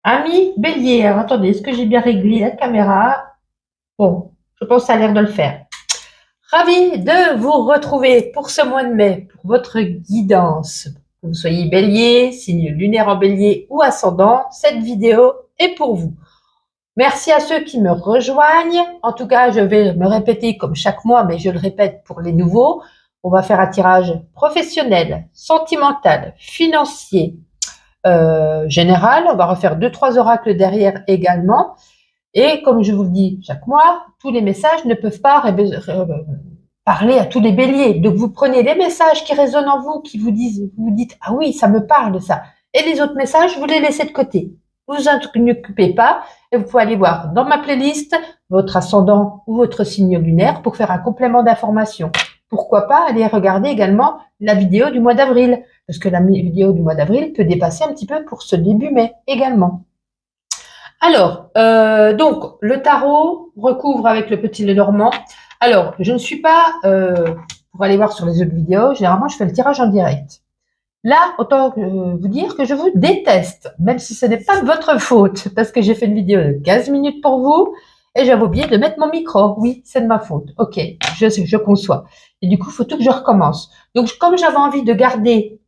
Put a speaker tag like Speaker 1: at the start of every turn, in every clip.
Speaker 1: Ami Bélier, alors attendez, est-ce que j'ai bien réglé la caméra? Bon, je pense que ça a l'air de le faire. Ravi de vous retrouver pour ce mois de mai, pour votre guidance. Que vous soyez Bélier, signe lunaire en Bélier ou ascendant, cette vidéo est pour vous. Merci à ceux qui me rejoignent. En tout cas, je vais me répéter comme chaque mois, mais je le répète pour les nouveaux. On va faire un tirage professionnel, sentimental, financier, général. On va refaire 2-3 oracles derrière également. Et comme je vous le dis chaque mois, tous les messages ne peuvent pas parler à tous les béliers. Donc vous prenez les messages qui résonnent en vous, qui vous disent, vous dites ah oui, ça me parle ça. Et les autres messages, vous les laissez de côté. Vous vous en occupez pas et vous pouvez aller voir dans ma playlist votre ascendant ou votre signe lunaire pour faire un complément d'information. Pourquoi pas aller regarder également la vidéo du mois d'avril, parce que la vidéo du mois d'avril peut dépasser un petit peu pour ce début mai également. Alors, donc, le tarot recouvre avec le petit Lenormand. Alors, je ne suis pas, pour aller voir sur les autres vidéos, généralement, je fais le tirage en direct. Là, autant vous dire que je vous déteste, même si ce n'est pas de votre faute, parce que j'ai fait une vidéo de 15 minutes pour vous et j'avais oublié de mettre mon micro. Oui, c'est de ma faute. Ok, je conçois. Et du coup, il faut tout que je recommence. Donc, comme j'avais envie de garder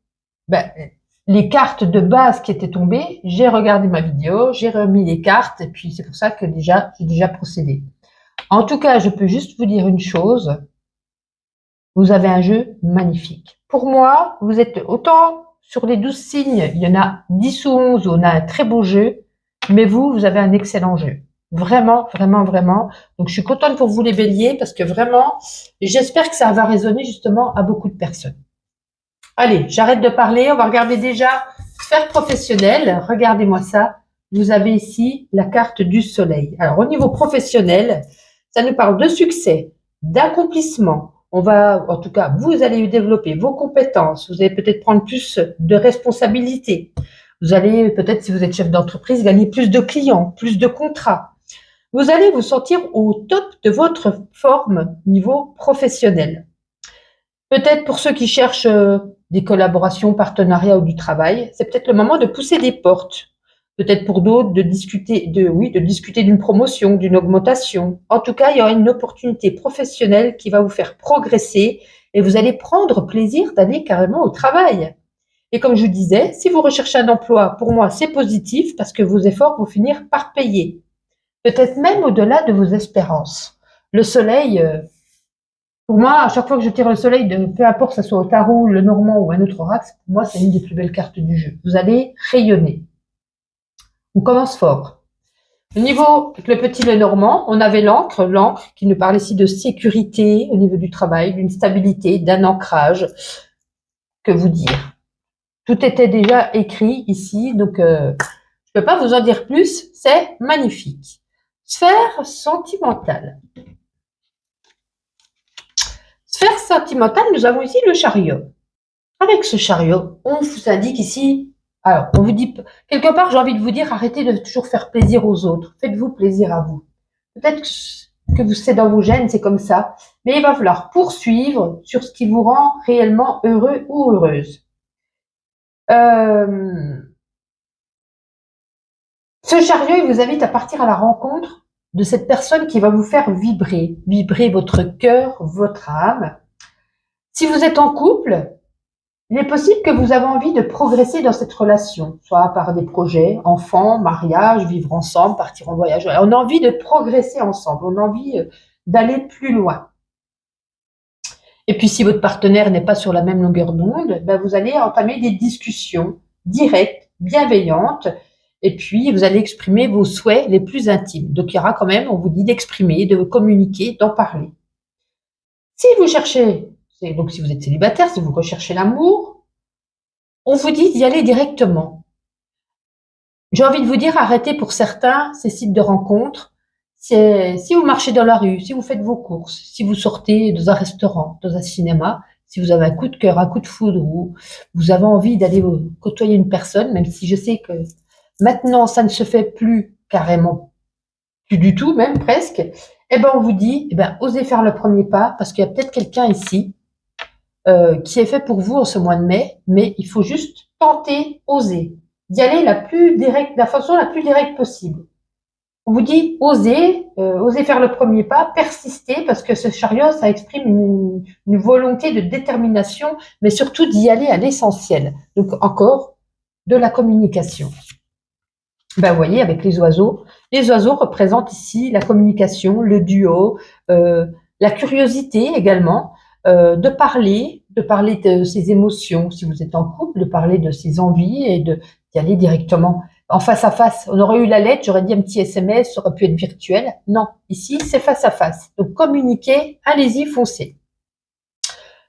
Speaker 1: les cartes de base qui étaient tombées, j'ai regardé ma vidéo, j'ai remis les cartes, et puis c'est pour ça que j'ai déjà procédé. En tout cas, je peux juste vous dire une chose, vous avez un jeu magnifique. Pour moi, vous êtes autant sur les 12 signes, il y en a 10 ou 11 où on a un très beau jeu, mais vous avez un excellent jeu. Vraiment, vraiment, vraiment. Donc, je suis contente pour vous les béliers, parce que vraiment, j'espère que ça va résonner justement à beaucoup de personnes. Allez, j'arrête de parler. On va regarder déjà sphère professionnelle. Regardez-moi ça. Vous avez ici la carte du soleil. Alors, au niveau professionnel, ça nous parle de succès, d'accomplissement. On va, en tout cas, vous allez développer vos compétences. Vous allez peut-être prendre plus de responsabilités. Vous allez peut-être, si vous êtes chef d'entreprise, gagner plus de clients, plus de contrats. Vous allez vous sentir au top de votre forme niveau professionnel. Peut-être pour ceux qui cherchent des collaborations, partenariats ou du travail, c'est peut-être le moment de pousser des portes. Peut-être pour d'autres de discuter de discuter d'une promotion, d'une augmentation. En tout cas, il y aura une opportunité professionnelle qui va vous faire progresser et vous allez prendre plaisir d'aller carrément au travail. Et comme je vous disais, si vous recherchez un emploi, pour moi, c'est positif parce que vos efforts vont finir par payer. Peut-être même au-delà de vos espérances. Le soleil, pour moi, à chaque fois que je tire le soleil, peu importe que ce soit au tarot, le normand ou un autre oracle, pour moi, c'est une des plus belles cartes du jeu. Vous allez rayonner. On commence fort. Au niveau, avec le petit Lenormand, on avait l'encre qui nous parle ici de sécurité au niveau du travail, d'une stabilité, d'un ancrage. Que vous dire? Tout était déjà écrit ici, donc je ne peux pas vous en dire plus. C'est magnifique. Sphère sentimentale. Sphère sentimentale, nous avons ici le chariot. Avec ce chariot, on vous indique ici, alors on vous dit, quelque part j'ai envie de vous dire, arrêtez de toujours faire plaisir aux autres, faites-vous plaisir à vous. Peut-être que c'est dans vos gènes, c'est comme ça, mais il va falloir poursuivre sur ce qui vous rend réellement heureux ou heureuse. Euh, Ce chariot, il vous invite à partir à la rencontre de cette personne qui va vous faire vibrer votre cœur, votre âme. Si vous êtes en couple, il est possible que vous avez envie de progresser dans cette relation, soit par des projets, enfants, mariage, vivre ensemble, partir en voyage. On a envie de progresser ensemble, on a envie d'aller plus loin. Et puis si votre partenaire n'est pas sur la même longueur d'onde, ben vous allez entamer des discussions directes, bienveillantes, et puis vous allez exprimer vos souhaits les plus intimes. Donc il y aura quand même, on vous dit d'exprimer, de communiquer, d'en parler. Si vous cherchez, donc si vous êtes célibataire, si vous recherchez l'amour, on vous dit d'y aller directement. J'ai envie de vous dire, arrêtez pour certains ces sites de rencontres. Si vous marchez dans la rue, si vous faites vos courses, si vous sortez dans un restaurant, dans un cinéma, si vous avez un coup de cœur, un coup de foudre, ou vous avez envie d'aller côtoyer une personne, même si je sais que maintenant ça ne se fait plus carrément, plus du tout même presque, eh ben on vous dit, eh ben osez faire le premier pas parce qu'il y a peut-être quelqu'un ici qui est fait pour vous en ce mois de mai, mais il faut juste tenter, oser. d'y aller la façon la plus directe possible. On vous dit osez faire le premier pas, persister, parce que ce chariot, ça exprime une volonté de détermination, mais surtout d'y aller à l'essentiel. Donc encore, de la communication. Ben, vous voyez, avec les oiseaux représentent ici la communication, le duo, la curiosité également, de parler de ses émotions, si vous êtes en couple, de parler de ses envies et d'y aller directement en face à face. On aurait eu la lettre, j'aurais dit un petit SMS, ça aurait pu être virtuel. Non, ici, c'est face à face. Donc, communiquez, allez-y, foncez.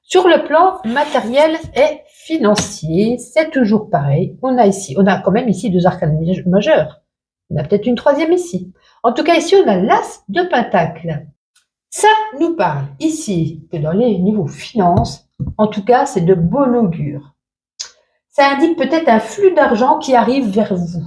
Speaker 1: Sur le plan matériel et financier, c'est toujours pareil. On a quand même ici 2 arcanes majeurs. On a peut-être une troisième ici. En tout cas, ici, on a l'as de pentacle. Ça nous parle ici que dans les niveaux finances, en tout cas, c'est de bon augure. Ça indique peut-être un flux d'argent qui arrive vers vous.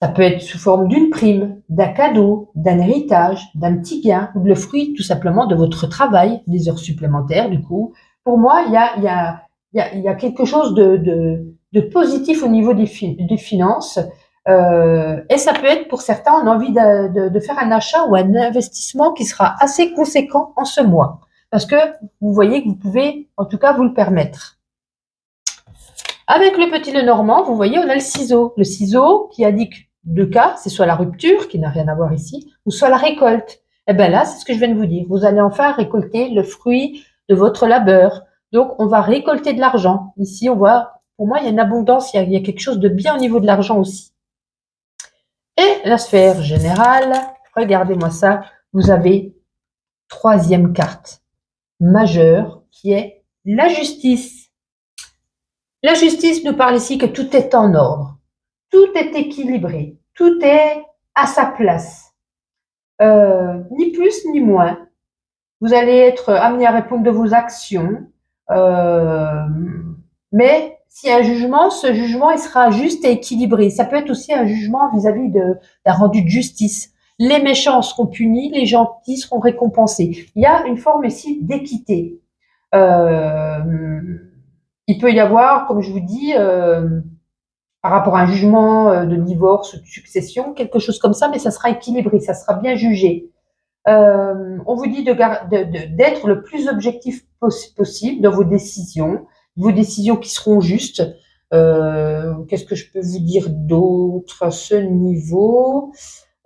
Speaker 1: Ça peut être sous forme d'une prime, d'un cadeau, d'un héritage, d'un petit gain, ou le fruit tout simplement de votre travail, des heures supplémentaires du coup. Pour moi, il y a quelque chose de positif au niveau des finances. Et ça peut être pour certains, on a envie de faire un achat ou un investissement qui sera assez conséquent en ce mois. Parce que vous voyez que vous pouvez en tout cas vous le permettre. Avec le petit Lenormand, vous voyez, on a le ciseau. Le ciseau qui indique 2 cas, c'est soit la rupture, qui n'a rien à voir ici, ou soit la récolte. Et bien là, c'est ce que je viens de vous dire. Vous allez enfin récolter le fruit de votre labeur. Donc, on va récolter de l'argent. Ici, on voit, pour moi, il y a une abondance, il y a quelque chose de bien au niveau de l'argent aussi. Et la sphère générale, regardez-moi ça, vous avez 3e carte majeure qui est la justice. La justice nous parle ici que tout est en ordre, tout est équilibré, tout est à sa place, ni plus ni moins. Vous allez être amené à répondre de vos actions, mais s'il y a un jugement, ce jugement il sera juste et équilibré. Ça peut être aussi un jugement vis-à-vis d'un rendu de justice. Les méchants seront punis, les gentils seront récompensés. Il y a une forme ici d'équité. Il peut y avoir, comme je vous dis, par rapport à un jugement de divorce, de succession, quelque chose comme ça, mais ça sera équilibré, ça sera bien jugé. On vous dit d'être le plus objectif possible dans vos décisions qui seront justes. Qu'est-ce que je peux vous dire d'autre à ce niveau?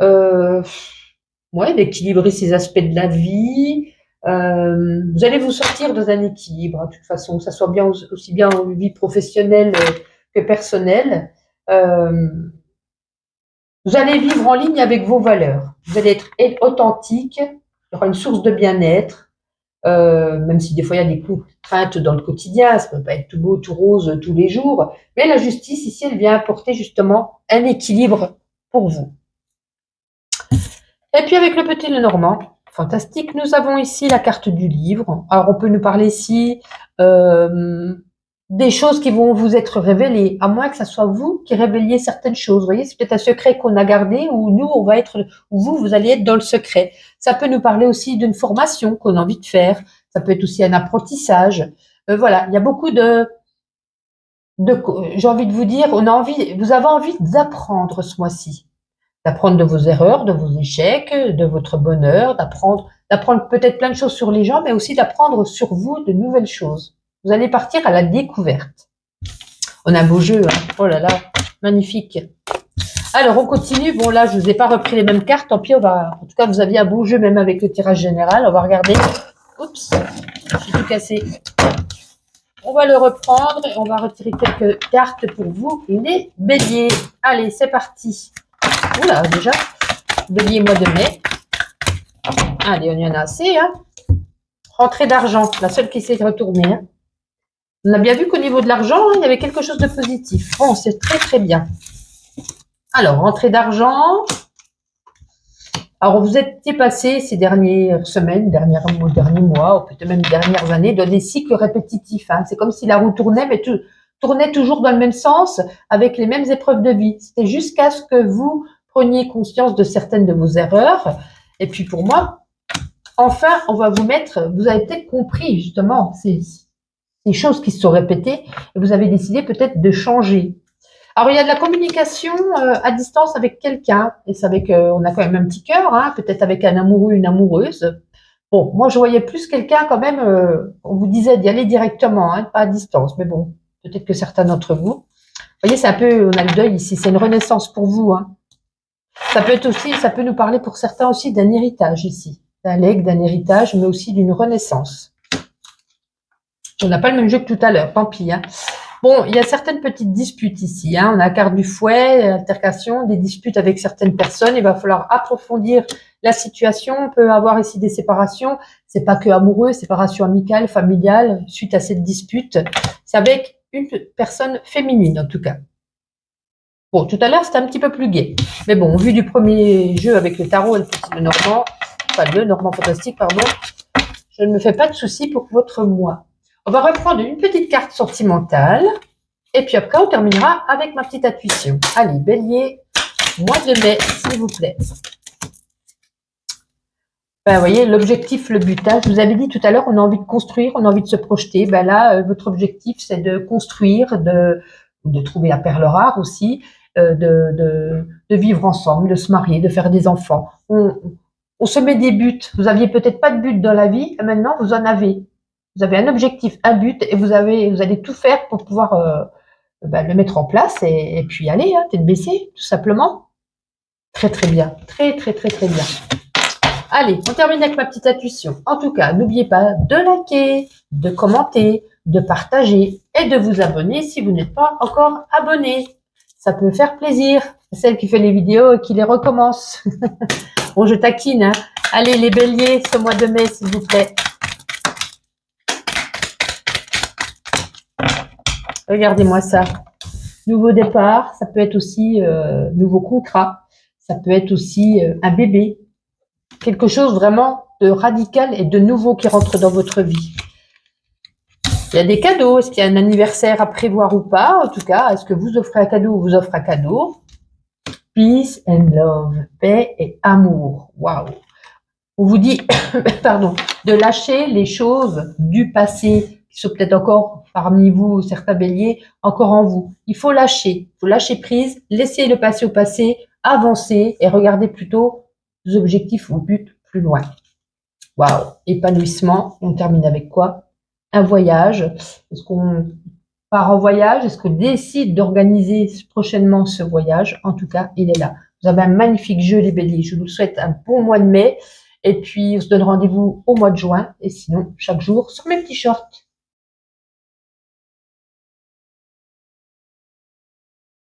Speaker 1: Ouais, d'équilibrer ces aspects de la vie. Vous allez vous sortir dans un équilibre, de toute façon, que ça soit bien aussi bien en vie professionnelle que personnelle. Vous allez vivre en ligne avec vos valeurs. Vous allez être authentique. Il y aura une source de bien-être. Même si des fois il y a des contraintes dans le quotidien, ça peut pas être tout beau, tout rose tous les jours. Mais la justice ici, elle vient apporter justement un équilibre pour vous. Et puis avec le petit Lenormand, fantastique, nous avons ici la carte du livre. Alors on peut nous parler ici des choses qui vont vous être révélées, à moins que ce soit vous qui révéliez certaines choses. Vous voyez, c'est peut-être un secret qu'on a gardé, ou nous, ou vous allez être dans le secret. Ça peut nous parler aussi d'une formation qu'on a envie de faire. Ça peut être aussi un apprentissage. Voilà, il y a beaucoup j'ai envie de vous dire, vous avez envie d'apprendre ce mois-ci. D'apprendre de vos erreurs, de vos échecs, de votre bonheur, d'apprendre peut-être plein de choses sur les gens, mais aussi d'apprendre sur vous de nouvelles choses. Vous allez partir à la découverte. On a un beau jeu, hein. Oh là là, magnifique. Alors, on continue. Bon, là, je vous ai pas repris les mêmes cartes. Tant pis, en tout cas, vous aviez un beau jeu, même avec le tirage général. On va regarder. Oups, j'ai tout cassé. On va le reprendre et on va retirer quelques cartes pour vous, les béliers. Allez, c'est parti. Oula, déjà, bélier mois de mai. Allez, on y en a assez, hein. Rentrée d'argent, la seule qui s'est retournée, hein. On a bien vu qu'au niveau de l'argent, hein, il y avait quelque chose de positif. Bon, c'est très très bien. Alors, rentrée d'argent. Alors, vous étiez passé ces dernières semaines, derniers mois, ou peut-être même dernières années, dans des cycles répétitifs, hein. C'est comme si la roue tournait, mais tournait toujours dans le même sens, avec les mêmes épreuves de vie. C'était jusqu'à ce que vous preniez conscience de certaines de vos erreurs. Et puis pour moi, enfin, vous avez peut-être compris justement ces choses qui se sont répétées et vous avez décidé peut-être de changer. Alors, il y a de la communication à distance avec quelqu'un. Et c'est avec, on a quand même un petit cœur, hein, peut-être avec un amoureux, une amoureuse. Bon, moi, je voyais plus quelqu'un quand même, on vous disait d'y aller directement, hein, pas à distance. Mais bon, peut-être que certains d'entre vous. Vous voyez, c'est un peu, on a le deuil ici, c'est une renaissance pour vous, hein. Ça peut être aussi, ça peut nous parler pour certains aussi d'un héritage ici. D'un legs, d'un héritage, mais aussi d'une renaissance. On n'a pas le même jeu que tout à l'heure, tant pis, hein. Bon, il y a certaines petites disputes ici, hein. On a la carte du fouet, altercation, des disputes avec certaines personnes. Il va falloir approfondir la situation. On peut avoir ici des séparations. C'est pas que amoureux, séparation amicale, familiale, suite à cette dispute. C'est avec une personne féminine, en tout cas. Bon, tout à l'heure, c'était un petit peu plus gai. Mais bon, vu du premier jeu avec le tarot et le normand, enfin le normand fantastique, pardon, je ne me fais pas de soucis pour votre mois. On va reprendre une petite carte sentimentale. Et puis après, on terminera avec ma petite intuition. Allez, bélier, mois de mai, s'il vous plaît. Ben, vous voyez, l'objectif, le but. Hein, je vous avais dit tout à l'heure, on a envie de construire, on a envie de se projeter. Ben là, votre objectif, c'est de construire, de trouver la perle rare aussi, de vivre ensemble, de se marier, de faire des enfants. On se met des buts. Vous aviez peut-être pas de but dans la vie, et maintenant vous en avez. Vous avez un objectif, un but, et vous allez tout faire pour pouvoir le mettre en place et puis aller, hein, tête baissée, tout simplement. Très très bien, très très très très bien. Allez, on termine avec ma petite intuition. En tout cas, n'oubliez pas de liker, de commenter, de partager et de vous abonner si vous n'êtes pas encore abonné. Ça peut faire plaisir. Celle qui fait les vidéos et qui les recommence. Bon, je taquine, hein. Allez, les béliers, ce mois de mai, s'il vous plaît. Regardez-moi ça. Nouveau départ, ça peut être aussi nouveau contrat. Ça peut être aussi un bébé. Quelque chose vraiment de radical et de nouveau qui rentre dans votre vie. Il y a des cadeaux. Est-ce qu'il y a un anniversaire à prévoir ou pas? En tout cas, est-ce que vous offrez un cadeau ou vous offrez un cadeau? Peace and love. Paix et amour. Waouh! On vous dit, pardon, de lâcher les choses du passé qui sont peut-être encore parmi vous, certains béliers, encore en vous. Il faut lâcher prise, laisser le passé au passé, avancer et regarder plutôt les objectifs ou buts plus loin. Waouh, épanouissement. On termine avec quoi? Un voyage. Est-ce qu'on part en voyage? Est-ce qu'on décide d'organiser prochainement ce voyage? En tout cas, il est là. Vous avez un magnifique jeu, les béliers. Je vous souhaite un bon mois de mai. Et puis, on se donne rendez-vous au mois de juin. Et sinon, chaque jour sur mes petits shorts.